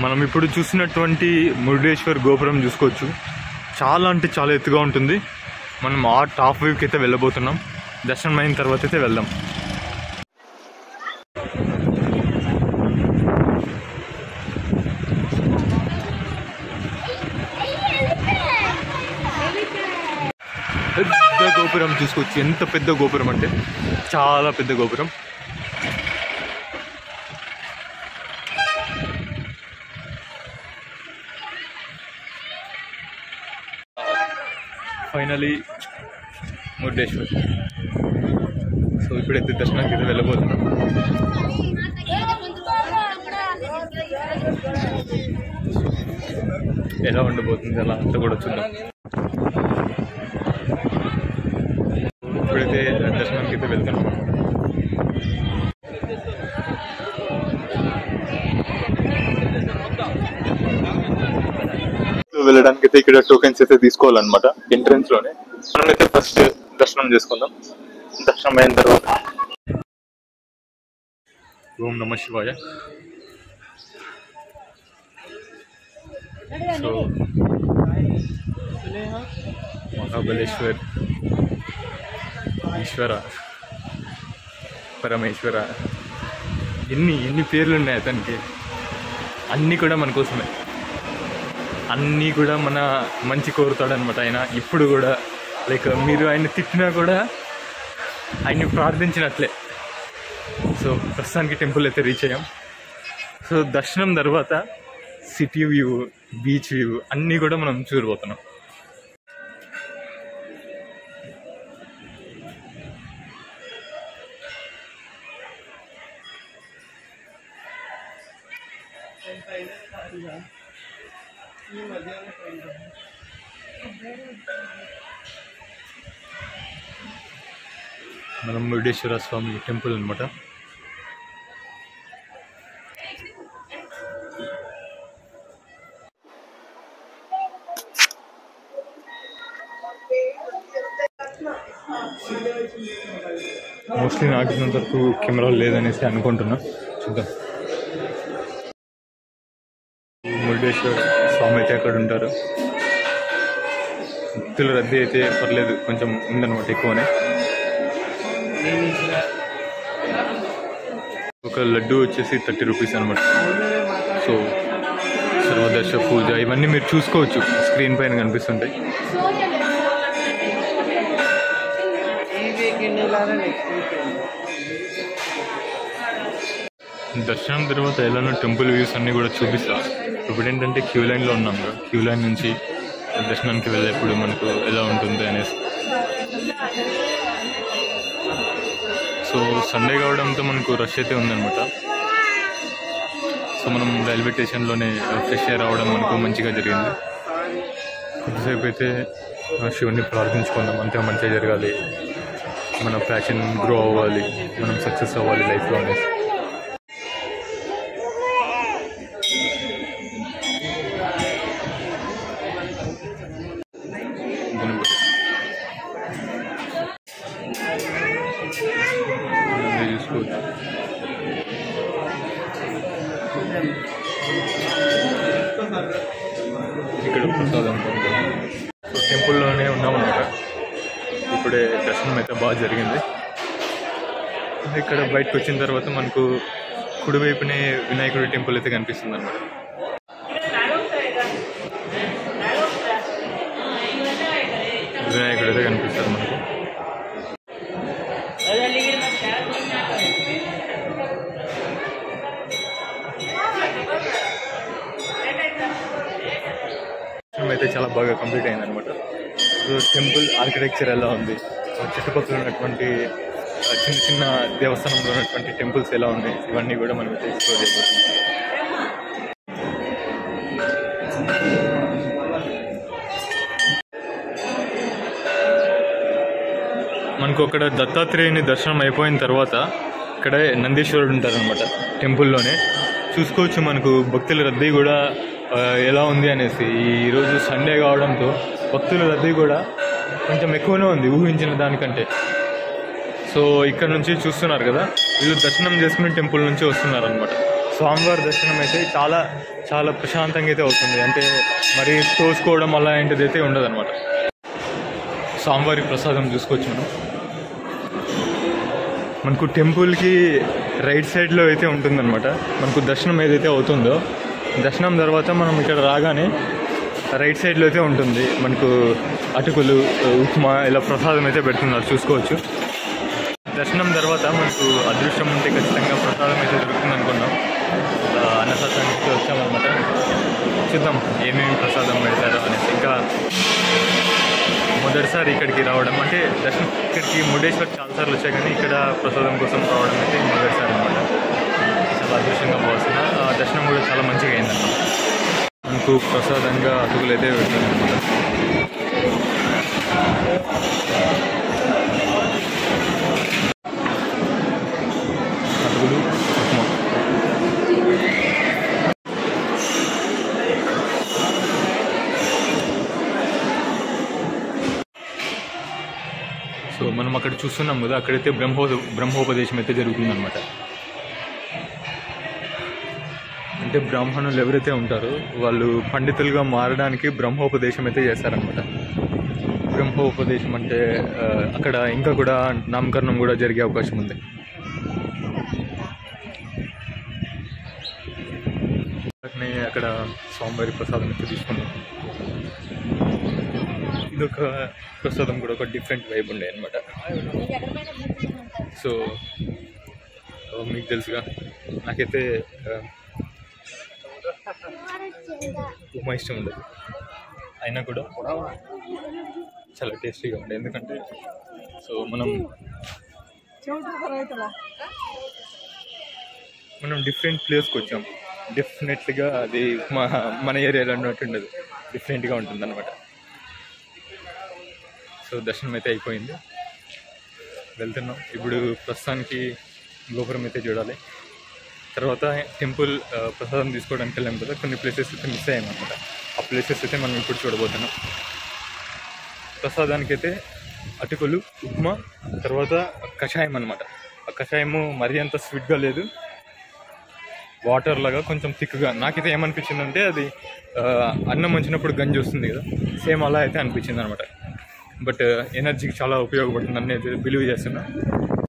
మనం ఇప్పుడు చూసినటువంటి మురుడేశ్వర్ గోపురం చూసుకోవచ్చు. చాలా అంటే చాలా ఎత్తుగా ఉంటుంది. మనం ఆ టాప్ వ్యూకి అయితే వెళ్ళబోతున్నాం. దర్శనం అయిన తర్వాత అయితే వెళ్దాం. పెద్ద గోపురం చూసుకోవచ్చు. ఎంత పెద్ద గోపురం అంటే చాలా పెద్ద గోపురం. ఫైనలీ మురుడేశ్వర్. సో ఇప్పుడైతే దర్శనానికి అయితే వెళ్ళబోతున్నాం. ఎలా ఉండబోతుంది అలా అంతా కూడా చూద్దాం. ఇప్పుడైతే దర్శనానికి అయితే వెళ్తున్నాం. వెళ్ళడానికి అయితే ఇక్కడ టోకెన్స్ అయితే తీసుకోవాలన్నమాట. ఎంట్రన్స్ లోనే మనమైతే ఫస్ట్ దర్శనం చేసుకుందాం. దర్శనం అయిన తర్వాత ఓం నమః శివాయ. సో మహాబలేశ్వర్, ఈశ్వర, పరమేశ్వర, ఎన్ని పేర్లు ఉన్నాయి అతనికి. అన్నీ కూడా మన కోసమే, అన్నీ కూడా మన మంచి కోరుతాడనమాట ఆయన. ఇప్పుడు కూడా లైక్ మీరు ఆయన తిట్టినా కూడా ఆయన్ని ప్రార్థించినట్లే. సో ప్రస్తుతానికి టెంపుల్ అయితే రీచ్ అయ్యాం. సో దర్శనం తర్వాత సిటీ వ్యూ, బీచ్ వ్యూ అన్నీ కూడా మనం చూడబోతున్నాం. మనం మురుడేశ్వర స్వామి టెంపుల్ అనమాట. మోస్ట్లీ నాకు వరకు కెమెరా లేదనేసి అనుకుంటున్నా. చూద్దాం. మురుడేశ్వర స్వామి అయితే అక్కడ ఉంటారు. భక్తుల రద్దీ అయితే పర్లేదు, కొంచెం ఉందన్నమాట, ఎక్కువనే. ఒక లడ్డు వచ్చేసి 30 రూపీస్ అనమాట. సో సర్వదర్శ పూజ ఇవన్నీ మీరు చూసుకోవచ్చు, స్క్రీన్ పైన కనిపిస్తుంటాయి. దర్శనం తర్వాత ఎలానో టెంపుల్ వ్యూస్ అన్నీ కూడా చూపిస్తా. ఇప్పుడు ఏంటంటే క్యూ లైన్లో ఉన్నాం కదా, క్యూ లైన్ నుంచి దర్శనానికి వెళ్ళేప్పుడు మనకు ఎలా ఉంటుంది అనేసి. సో సండే కావడంతో మనకు రష్ అయితే ఉందన్నమాట. సో మనం రైల్వే స్టేషన్లోనే ఫ్రెష్ ఎయిర్ రావడం మనకు మంచిగా జరిగింది. కొద్దిసేపు అయితే శివుని ప్రార్థించుకుందాం, అంతే మంచిగా జరగాలి, మన ప్యాషన్ గ్రో అవ్వాలి, మనం సక్సెస్ అవ్వాలి లైఫ్లో అనేసి. చూసుకోవచ్చు. ఇక్కడ ప్రసాదం టెంపుల్లోనే ఉన్నామన్నమాట. ఇప్పుడే దర్శనం అయితే బాగా జరిగింది. ఇక్కడ బయటకు వచ్చిన తర్వాత మనకు కుడివైపునే వినాయకుడి టెంపుల్ అయితే కనిపిస్తుంది అన్నమాట. వినాయకుడు అయితే కనిపిస్తారు మనకు. అయితే చాలా బాగా కంప్లీట్ అయింది అనమాట. టెంపుల్ ఆర్కిటెక్చర్ ఎలా ఉంది, చుట్టుపక్కల ఉన్నటువంటి చిన్న చిన్న దేవస్థానంలో ఉన్నటువంటి టెంపుల్స్ ఎలా ఉన్నాయి, ఇవన్నీ కూడా మనం అయితే ఎక్స్ప్లోర్ చేయబోతున్నాం. మనకు అక్కడ దత్తాత్రేయుని దర్శనం అయిపోయిన తర్వాత ఇక్కడ నందీశ్వరుడు ఉంటారనమాట టెంపుల్లోనే. చూసుకోవచ్చు మనకు భక్తుల రద్దీ కూడా ఎలా ఉంది అనేసి. ఈరోజు సండే కావడంతో భక్తుల రద్దీ కూడా కొంచెం ఎక్కువనే ఉంది ఊహించిన దానికంటే. సో ఇక్కడ నుంచి చూస్తున్నారు కదా, వీళ్ళు దర్శనం చేసుకుని టెంపుల్ నుంచి వస్తున్నారు అనమాట. స్వామివారి దర్శనం అయితే చాలా చాలా ప్రశాంతంగా అయితే అవుతుంది. అంటే మరి తోసుకోవడం అలాంటిది అయితే ఉండదు అనమాట. స్వామివారి ప్రసాదం చూసుకోవచ్చు మనకు టెంపుల్కి రైట్ సైడ్లో అయితే ఉంటుందన్నమాట. మనకు దర్శనం ఏదైతే అవుతుందో దర్శనం తర్వాత మనం ఇక్కడ రాగానే రైట్ సైడ్లో అయితే ఉంటుంది. మనకు అటుకులు, ఉప్మా ఇలా ప్రసాదం అయితే పెడుతున్నారు, చూసుకోవచ్చు. దర్శనం తర్వాత మనకు అదృష్టం ఉంటే ఖచ్చితంగా ప్రసాదం అయితే దొరుకుతుంది అనుకున్నాం. అన్నప్రసాదానికి వచ్చామన్నమాట. చూద్దాం ఏమేమి ప్రసాదం పెడతారో అనేసి. ఇంకా మొదటిసారి ఇక్కడికి రావడం అంటే దర్శనం, ఇక్కడికి మురుడేశ్వర్ చాలాసార్లు వచ్చాయి కానీ ఇక్కడ ప్రసాదం కోసం రావడం అయితే మొదటిసారి అనమాట. చాలా అదృష్టంగా పోవాల్సిన దర్శనం కూడా చాలా మంచిగా అయిందన్నమాట. మనకు ప్రసాదంగా అటుకులు అయితే పెడతారు అనమాట. అటుకులు, ఉప్మా. సో మనం అక్కడ చూస్తున్నాం కదా, అక్కడైతే బ్రహ్మోపదేశం అయితే జరుగుతుందన్నమాట. అంటే బ్రాహ్మణులు ఎవరైతే ఉంటారో వాళ్ళు పండితులుగా మారడానికి బ్రహ్మోపదేశం అయితే చేస్తారనమాట. బ్రహ్మోపదేశం అంటే అక్కడ ఇంకా కూడా నామకరణం కూడా జరిగే అవకాశం ఉంది. అక్కడ స్వామివారి ప్రసాదం అయితే తీసుకున్నాం. ఇదొక ప్రసాదం కూడా ఒక డిఫరెంట్ వైబ్ ఉండే అనమాట. సో మీకు తెలుసుగా, నాకైతే ఉప్మా ఇష్టం ఉండదు, అయినా కూడా చాలా టేస్టీగా ఉండే. ఎందుకంటే సో మనం డిఫరెంట్ ప్లేస్కి వచ్చాం. డెఫినెట్లీగా అది మన ఏరియాలో ఉన్నట్టు ఉండదు, డిఫరెంట్గా ఉంటుంది అనమాట. సో దర్శనం అయితే అయిపోయింది, వెళ్తున్నాం. ఇప్పుడు ప్రస్తుతానికి గోపురం అయితే చూడాలి. తర్వాత టెంపుల్ ప్రసాదం తీసుకోవడానికి వెళ్ళాం కదా, కొన్ని ప్లేసెస్ అయితే మిస్ అయ్యామన్నమాట. ఆ ప్లేసెస్ అయితే మనం ఇప్పుడు చూడబోతున్నాం. ప్రసాదానికైతే అటుకులు, ఉప్మా, తర్వాత కషాయం అనమాట. ఆ కషాయము మరీ అంత స్వీట్గా లేదు, వాటర్ లాగా కొంచెం థిక్గా. నాకైతే ఏమనిపించిందంటే అది అన్నం వంచినప్పుడు గంజి వస్తుంది కదా, సేమ్ అలా అయితే అనిపించింది అనమాట. బట్ ఎనర్జీకి చాలా ఉపయోగపడుతుంది అని అయితే బిలీవ్ చేస్తున్నా.